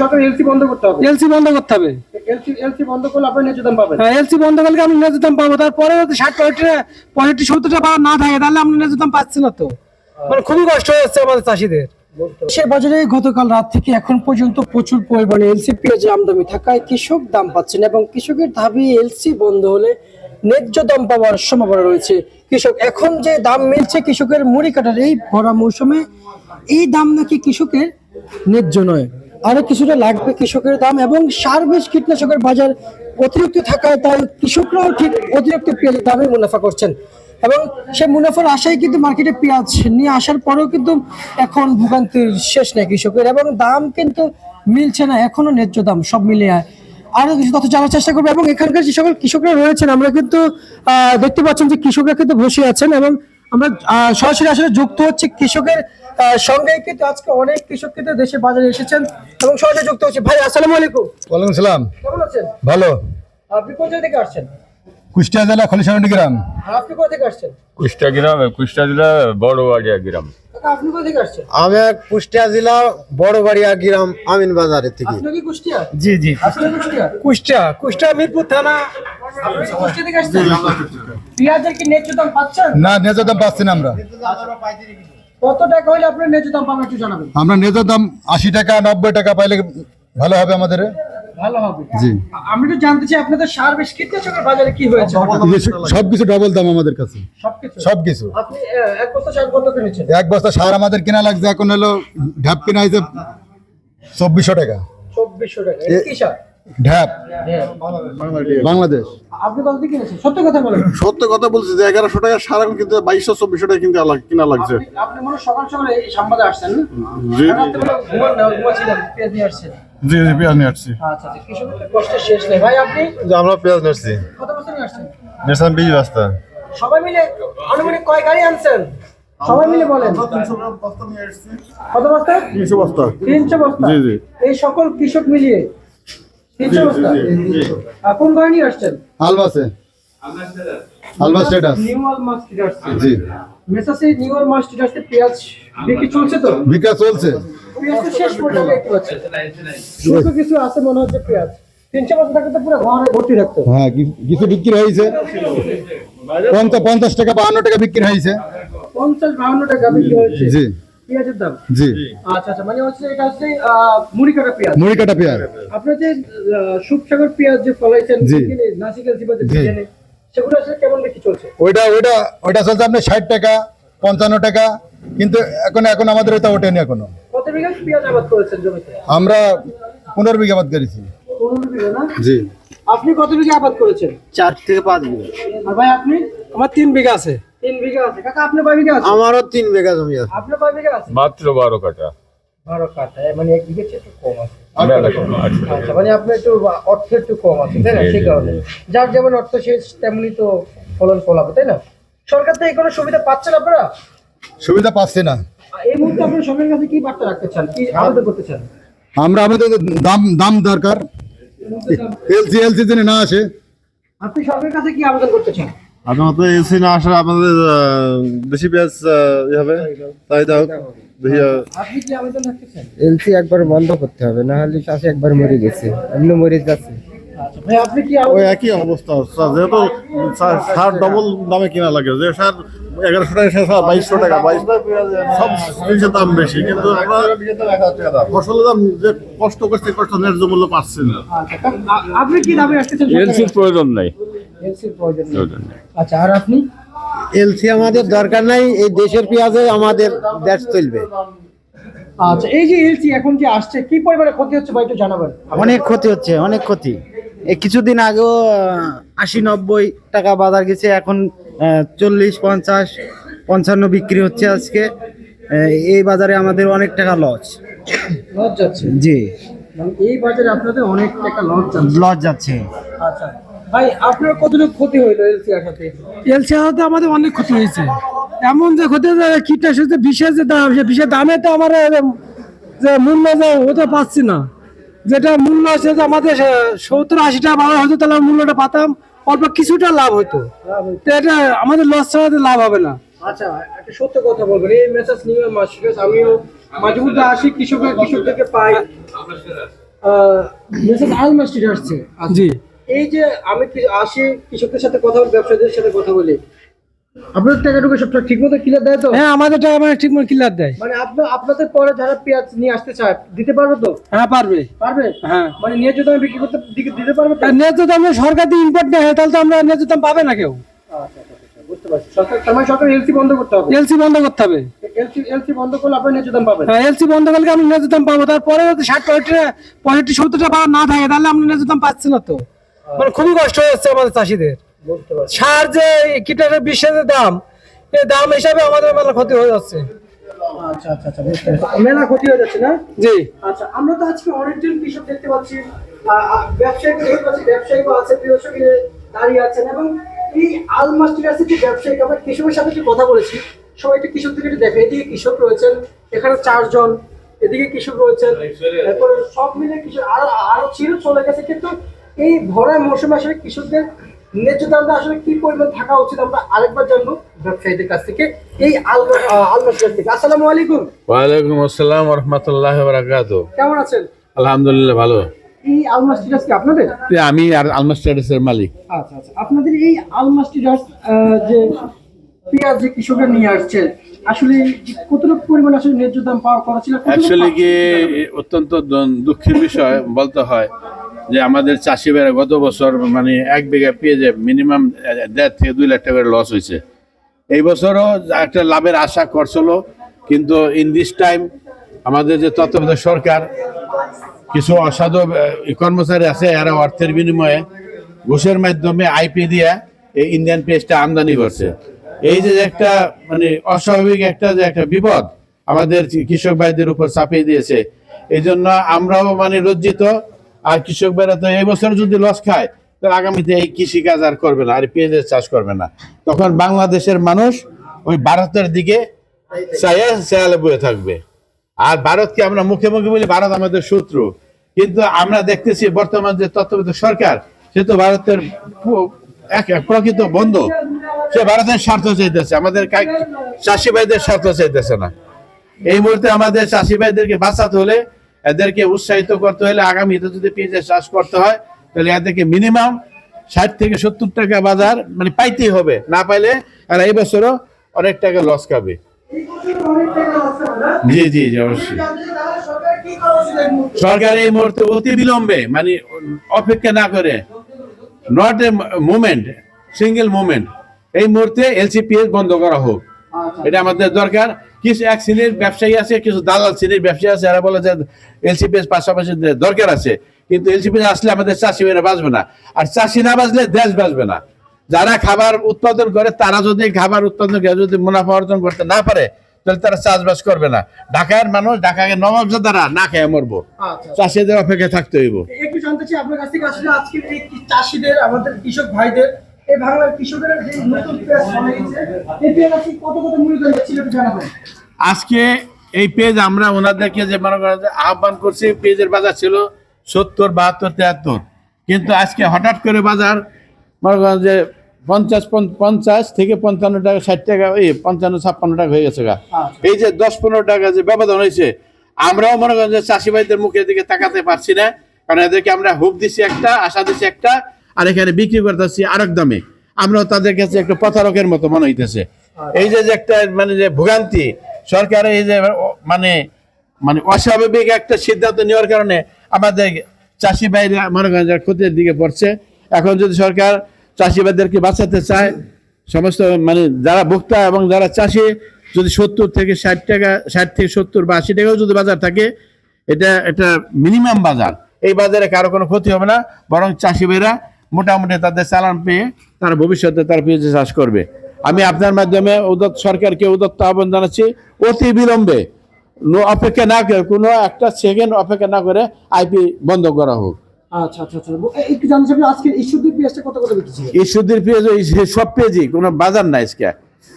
সরকার LC বন্ধ করতে হবে। এলসি বন্ধ করতে হবে। এলসি বন্ধ করলে আপনি ন্যায্য দাম পাবেন। হ্যাঁ, এলসি বন্ধ করলে আমি ন্যায্য দাম পাবো। তারপরে 60-65-70 টাকা না থাকে তাহলে আমরা ন্যায্য দাম পাচ্ছি না তো। মানে খুবই কষ্ট হয়ে যাচ্ছে আমাদের চাষিদের। দেশের বাজারে গতকাল রাত থেকে এখন পর্যন্ত প্রচুর পরিমাণে এলসি পেঁয়াজের আমদানি থাকায় কৃষক দাম পাচ্ছেন এবং কৃষকের দাবি এলসি বন্ধ হলে ন্যায্য দাম পাওয়ার সম্ভাবনা রয়েছে। কৃষক এখন যে দাম মিলছে কৃষকের মুড়ি কাটার এই ভরা মৌসুমে, এই দাম নাকি কৃষকের ন্যায্য নয়, আরো কিছুটা লাগবে কৃষকের দাম। এবং সার বীজ কীটনাশকের বাজার অতিরিক্ত থাকায় তাই কৃষকরাও ঠিক অতিরিক্ত পেঁয়াজের দামে মুনাফা করছেন এবং সে মুনাফার আশায় কিন্তু মার্কেটে পেঁয়াজ নিয়ে আসার পরেও কিন্তু এখন ভোগান্তির শেষ নেই কৃষকের এবং দাম কিন্তু মিলছে না এখনো ন্যায্য দাম সব মিলিয়ে। আরো কিছু তথ্য জানার চেষ্টা করবো এবং এখানকার যে সকল কৃষকরা রয়েছেন আমরা কিন্তু দেখতে পাচ্ছেন যে কৃষকরা কিন্তু বসে আছেন এবং আমরা সরাসরি আসলে যুক্ত হচ্ছে কৃষকের সঙ্গে। কিন্তু আজকে অনেক কৃষক কিন্তু দেশে বাজারে এসেছেন এবং সরাসরি যুক্ত হচ্ছে। ভাই আসসালামু আলাইকুম। ওয়ালাইকুম সালাম। কেমন আছেন? ভালো। আপনি কোন জায়গা থেকে আসছেন? কুষ্টিয়া জেলা খলিশানডি গ্রাম। আর আপনি কোথা থেকে আসছেন? কুষ্টিয়া জেলা বড়বাড়িয়া গ্রাম। কাকা আপনি কোথা থেকে আসছেন? আমি কুষ্টিয়া জেলা বড়বাড়িয়া গ্রাম আমিন বাজারের থেকে। আপনি কি কুষ্টিয়া? জি জি আপনি কুষ্টিয়া? কুষ্টিয়া মিরপুর থানা। আপনি কুষ্টিয়া থেকে আসছেন? পেঁয়াজের কি ন্যায্য দাম পাচ্ছেন? না, ন্যায্য দাম পাচ্ছি না আমরা। কত টাকা হলে আপনি ন্যায্য দাম পাবেন একটু জানাবেন। আমরা ন্যায্য দাম 80 টাকা 90 টাকা পাইলে ভালো হবে আমাদের। ভালো হবে। জি। আমি তো জানতে চাই আপনাদের সার বেশ কীটনাশকের বাজারে কি হয়েছে? সবকিছু ডবল দাম আমাদের কাছে। সবকিছু। আপনি এক বস্তা সার কত কিনেছেন? এক বস্তা সার আমাদের কেনা লাগছে এখন হলো ঢ্যাপ কেনা হয়েছে 2400 টাকা। 2400 টাকা। এটা কি সার? ঢ্যাপ বাংলাদেশ। আপনি কত দিয়ে কিনেছেন? সত্য কথা বলেন। সত্য কথা বলছি যে 1100 টাকা সার এখন কিন্তু 2200-2400 টাকা কিনতে কিনা লাগছে। আপনি মনে হয় সকাল সকালে এই সাংবাদে আসছেন না? জি রাতে বলে ঘুমাচ্ছিলেন, পেঁয়াজ নিয়ে আসছেন। জি জি পেঁয়াজ নিয়ে আসছি। আচ্ছা আচ্ছা, কৃষকের কষ্টের শেষ নেই। ভাই আপনি যে আমরা পেঁয়াজ নিয়ে আসছি কত বস্তা নিয়ে আসছেন? নিয়েছিলাম 20 বস্তা। সবাই মিলে আনুমানিক কয় গাড়ি আনছেন? সবাই মিলে বলেন। কত বস্তা? 300 বস্তা। 300 বস্তা। জি জি। এই সকল কৃষক মিলিয়ে 300 বস্তা। কোন গাড়ি নিয়ে আসছেন? আলবাসে। আলবাস স্ট্যাটাস। New Almas status. জি। মেসাসে নিউ আলমাস স্ট্যাটাসে পেঁয়াজ বিক্রি চলছে তো? বিকাশ চলছে। পেঁয়াজ তো শেষ পর্যন্ত দেখতে পাচ্ছি। শুধু কিছু আছে মনে হচ্ছে পেঁয়াজ। 300 বস্তা থাকলে তো পুরো ঘরে ভর্তি রাখতো। হ্যাঁ, কিছু বিক্রি হয়েছে 50 টাকা 52 টাকা বিক্রি হয়েছে। 50-52 টাকা বিক্রি হয়েছে। জি। পেঁয়াজের দাম। জি। আচ্ছা আচ্ছা, মানে হচ্ছে এটা হচ্ছে মুড়ি কাটা পেঁয়াজ। মুড়ি কাটা পেঁয়াজ। আপনার যে সুপসাগর পেঁয়াজ যে ফলাইছেন জি। নাসিকেল সিবাতে জি। বিজ্ঞানে, সেগুলো আসলে কেমন বিক্রি চলছে? ওইটা চলছে আপনার 60 টাকা 55 টাকা, কিন্তু এখন আমাদের এটা ওঠেনি এখনো। কত বিঘা পেঁয়াজ আবাদ করেছেন জমিতে? আমরা 15 বিঘা আবাদ করেছি। 15 বিঘা না? জি। আপনি কত বিঘা আবাদ করেছেন? 4 থেকে 5 বিঘা। আর ভাই আপনি? আমার 3 বিঘা আছে। 3 বিঘা আছে। কাকা আপনার কয় বিঘা আছে? আমারও 3 বিঘা জমি আছে। আপনার কয় বিঘা আছে? মাত্র 12 কাটা। 12 কাঠা, মানে 1 বিঘা চেয়ে একটু কম আছে। আচ্ছা। আচ্ছা, মানে আপনার একটু অর্থ একটু কম আছে, তাই না? সেই কারণে যার যেমন অর্থ শেষ তেমনি তো ফলন ফলাবে, তাই না? সরকার থেকে কোনো সুবিধা পাচ্ছেন আপনারা? সুবিধা পাচ্ছি না। এই মুহূর্তে আপনার সরকারের কাছে কি বার্তা রাখতে চান, কি আবেদন করতে চান? আমাদের দাম দরকার। এলসি যেন না আসে। আপনি সরকারের কাছে কি আবেদন করতে চান? আপনার তো এসি না আসলে আমাদের দেশি পেঁয়াজ হবে চাহিদা হোক। আপনি কি আবেদন রাখতে চান? এলসি একবার বন্ধ করতে হবে, না হলে চাষি একবার মরে গেছে, এমনি মরে যাচ্ছে। আচ্ছা ভাই, আপনি কি ওই একই অবস্থা যেহেতু সার ডবল দামে কিনা লাগে, যে সার 1100 টাকা সে সার 2200 টাকা, 22 সব জিনিসের দাম বেশি, কিন্তু আমরা ফসলের দাম যে কষ্ট করছি কষ্ট ন্যায্য মূল্য পাচ্ছি না। আচ্ছা, আপনি কি দাবি রাখতেছেন? এলসির প্রয়োজন নাই। এলসির প্রয়োজন নেই। আচ্ছা, আর আপনি? এলসি আমাদের দরকার নাই, এই দেশের পেঁয়াজে আমাদের দেশ চলবে। আচ্ছা, এই যে এলসি এখন যে আসছে, কি পরিমাণে ক্ষতি হচ্ছে ভাই একটু জানাবেন। অনেক ক্ষতি হচ্ছে, অনেক ক্ষতি। এই কিছুদিন আগেও 80-90 টাকা বাজার গেছে, এখন 40-50-55 বিক্রি হচ্ছে আজকে। এই বাজারে আমাদের অনেক টাকা লস যাচ্ছে। জি, মানে এই বাজারে আপনাদের অনেক টাকা লস যাচ্ছে। আচ্ছা ভাই, আপনার কতটুকু ক্ষতি হইলো এলসি আসাতে? এলসি আসাতে আমাদের অনেক ক্ষতি হয়েছে। এমন যে ক্ষতি, কীটনাশক যে বিষের যে দাম, সে বিষের দামে তো আমার যে মূল্য যে ওটা পাচ্ছি না। যেটা মূল্য আছে যে আমাদের 70-80 টাকা বাড়া হতো, তাহলে মূল্যটা পাতাম, অল্প কিছুটা লাভ হতো। তো এটা আমাদের লস ছাড়া লাভ হবে না। আচ্ছা, একটা সত্য কথা বলবেন, এই মেসাজ নিউ মার্কেট আমিও মাঝে মধ্যে আসি কৃষক থেকে পাই। মেসেজ আল মাস্টার আসছে। জি, এই যে আমি আসি কৃষকদের সাথে কথা বলি, ব্যবসায়ীদের সাথে কথা বলি, আপনাদের টাকাটুকু সব ঠিক মতো ক্লিয়ার দেয় তো? হ্যাঁ আমাদের টাকা মানে ঠিক মতো ক্লিয়ার দেয়। মানে আপনাদের পরে যারা পেঁয়াজ নিয়ে আসতে চায় দিতে পারবে তো? হ্যাঁ পারবে। পারবে? হ্যাঁ, মানে ন্যায্য দামে বিক্রি করতে দিতে পারবে তো? আর ন্যায্য দামে সরকার দিয়ে ইম্পোর্ট নেয় তাহলে তো আমরা ন্যায্য দাম পাবে না কেউ। বুঝতে পারছি। তার মানে সরকার এলসি বন্ধ করতে হবে। এলসি বন্ধ করতে হবে। এলসি বন্ধ করলে আপনি ন্যায্য দাম পাবেন। হ্যাঁ, এলসি বন্ধ করলে আমরা ন্যায্য দাম পাবো, তারপরে যদি 60-65-70 টাকা না থাকে তাহলে আমরা ন্যায্য দাম পাচ্ছি না তো। মানে খুবই কষ্ট হয়ে যাচ্ছে আমাদের চাষিদের। বুঝতে পারছি। সার যে কীটনাশক বিষের দাম, এই দাম হিসাবে আমাদের মেলা ক্ষতি হয়ে যাচ্ছে। আচ্ছা বুঝতে পারছি। মেলা ক্ষতি হয়ে যাচ্ছে না? জি, আচ্ছা, আমরা তো আজকে অনেকজন কৃষক দেখতে পাচ্ছি, ব্যবসায়ীকে দেখতে পাচ্ছি, ব্যবসায়ীও আছে, কৃষক দাঁড়িয়ে আছেন, এবং এই আলমাস্টিকাসের যে ব্যবসায়ী, আমরা কৃষকের সাথে যে কথা বলেছি, সবাই একটু কৃষক থেকে একটু দেখে। এদিকে কৃষক রয়েছেন, এখানে 4 জন, এদিকে কৃষক রয়েছেন, তারপরে সব মিলে কৃষক আরো ছিল চলে গেছে। কিন্তু এই ভরা মৌসুমে আসলে কৃষকদের ন্যায্য দামটা আসলে কি পরিমাণ থাকা উচিত আমরা আরেকবার জানবো ব্যবসায়ীদের কাছ থেকে, এই আলমাস্টিকাস থেকে। আসসালামু আলাইকুম। ওয়ালাইকুম আসসালাম রহমতুল্লাহ বারাকাতু। কেমন আছেন? আলহামদুলিল্লাহ ভালো। এই আলমাস্টিকাস কি আপনাদের? আমি আর আলমাস্টারের মালিক। আচ্ছা, আপনাদের এই আলমাস্টিকাস যে পেঁয়াজ যে কৃষকরা নিয়ে আসছে, আসলে কতটুকু পরিমাণ আসলে ন্যায্য দাম পাওয়া করা ছিল? অ্যাকচুয়ালি কি অত্যন্ত দুঃখের বিষয় বলতে হয় যে আমাদের চাষি ভাইরা গত বছর মানে 1 বিঘা পেঁয়াজে মিনিমাম 1.5 থেকে 2 লাখ টাকা করে লস হয়েছে। এই বছরও একটা লাভের আশা করছিল, কিন্তু ইন দিস টাইম আমাদের যে তত্ত্বাবধায়ক সরকার কিছু অসাধু কর্মচারী আছে, এরা অর্থের বিনিময়ে ঘুষের মাধ্যমে আইপি দিয়া এই ইন্ডিয়ান পেঁয়াজটা আমদানি করছে। এই যে একটা মানে অস্বাভাবিক একটা বিপদ আমাদের কৃষক ভাইদের উপর চাপিয়ে দিয়েছে, এই জন্য আমরাও মানে লজ্জিত। আর কৃষক ভাইরা তো এই বছর যদি লস খায় তাহলে আগামীতে এই কৃষিকাজ আর করবে না, আর পেঁয়াজের চাষ করবে না। তখন বাংলাদেশের মানুষ ওই ভারতের দিকে চায়ালে বয়ে থাকবে। আর ভারতকে আমরা মুখে মুখে বলি ভারত আমাদের শত্রু, কিন্তু আমরা দেখতেছি বর্তমান যে তত্ত্বাবধায়ক সরকার, সে তো ভারতের এক প্রকৃত বন্ধু। সে ভারতের স্বার্থ চাইতেছে, আমাদের চাষি ভাইদের স্বার্থ চাইতেছে না। এই মুহূর্তে আমাদের চাষি ভাইদেরকে বাঁচাতে হলে, এদেরকে উৎসাহিত করতে হলে, আগামীতে যদি পেঁয়াজের চাষ করতে হয় তাহলে এদেরকে মিনিমাম 60 থেকে 70 টাকা বাজার মানে পাইতেই হবে, না পাইলে এরা এই বছরও অনেক টাকা লস খাবে। জি জি অবশ্যই। সরকার এই মুহূর্তে অতি বিলম্বে মানে অপেক্ষা না করে, not a movement, single movement, এই মুহূর্তে এলসিপিএস বন্ধ করা হোক, এটা আমাদের দরকার। কিছু এক শ্রেণীর ব্যবসায়ী আছে, কিছু দালাল শ্রেণীর ব্যবসায়ী আছে, এরা বলে যে এলসিপিএস পাশাপাশি দরকার আছে, কিন্তু এলসিপিএস আসলে আমাদের চাষি ভাইরা বাঁচবে না, আর চাষি না বাঁচলে দেশ বাঁচবে না। যারা খাবার উৎপাদন করে তারা যদি খাবার উৎপাদন করে যদি মুনাফা অর্জন করতে না পারে তাহলে তারা চাষবাস করবে না। ঢাকার মানুষ, ঢাকাকে নবাবজাদারা না খেয়ে মরবো, চাষিদের অপেক্ষায় থাকতে হইব। একটু জানতে চাই আপনার কাছ থেকে, আসলে আজকে এই চাষিদের, আমাদের কৃষক ভাইদের, এই বাংলার কৃষকেরা যে নতুন পেঁয়াজ বানিয়েছে, এই পেঁয়াজ আজকে কত মূল্য ছিল একটু জানাবেন। আজকে এই পেঁয়াজ আমরা ওনাদেরকে যে মনে করেন আহ্বান করছি, পেঁয়াজের বাজার ছিল 70, 72, 73, কিন্তু আজকে হঠাৎ করে বাজার মনে করেন যে 50 থেকে 55 টাকা, 60 টাকা, 55-56 টাকা হয়ে গেছে। এই যে 10-15 টাকা যে ব্যবধান হয়েছে, আমরাও মনে করেন যে চাষি ভাইদের মুখের দিকে তাকাতে পারছি না, কারণ এদেরকে আমরা হুপ দিছি একটা, আশা দিছি একটা, আর এখানে বিক্রি করতেছি আরেক দামে। আমরাও তাদের কাছে একটু প্রতারকের মতো মনে হইতেছে। এই যে একটা মানে যে ভোগান্তি, সরকারের এই যে মানে অস্বাভাবিক একটা সিদ্ধান্ত নেওয়ার কারণে আমাদের চাষি ভাইরা মনে করেন যে ক্ষতির দিকে পড়ছে। এখন যদি সরকার চাষি ভাইদেরকে বাঁচাতে চায়, সমস্ত মানে যারা ভোক্তা এবং যারা চাষি, যদি 70 থেকে 60 টাকা, 60 থেকে 70 বা 80 টাকাও যদি বাজার থাকে, এটা মিনিমাম বাজার, এই বাজারে কারো কোনো ক্ষতি হবে না, বরং চাষি ভাইরা মোটামুটি তাদের চালান পেয়ে তারা ভবিষ্যতে তার পেঁয়াজ চাষ করবে। আমি আপনার মাধ্যমে সরকারকে উদ্যত আহ্বান জানাচ্ছি, অতি বিলম্বে অপেক্ষা না করে, কোনো একটা সেকেন্ড অপেক্ষা না করে আইপি বন্ধ করা হোক। আচ্ছা, একটু জানতে চাই আজকের ইস্যুদ্দির পেঁয়াজটা কত বিক্রি ছিল? ইস্যুদ্দির পেঁয়াজ সব পেঁয়াজই, কোনো বাজার নাই আজকে।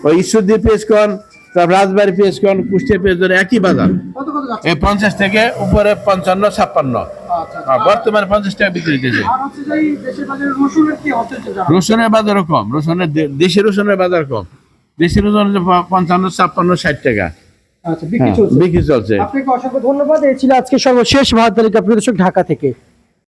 ওই ইস্যুদ্দির পেঁয়াজ কোন, তারপর রাজবাড়ি পেঁয়াজ কোন, কুষ্টিয়া পেঁয়াজ একই বাজার, কত যাচ্ছে? এই 50 থেকে উপরে 55-56, বর্তমানে 50 টাকা বিক্রি হইতেছে। আর হচ্ছে যে দেশের বাজারে রসুনের কি অবস্থা জানেন? রসুনের বাজারও কম, দেশি রসুনের বাজার কম, দেশি রসুন 55-56-60 টাকা। আচ্ছা, বিক্রি চলছে। বিক্রি চলছে। আপনাকে অসংখ্য ধন্যবাদ। এই ছিল আজকে সর্বশেষ বাজার তালিকা, প্রিয় দর্শক, ঢাকা থেকে।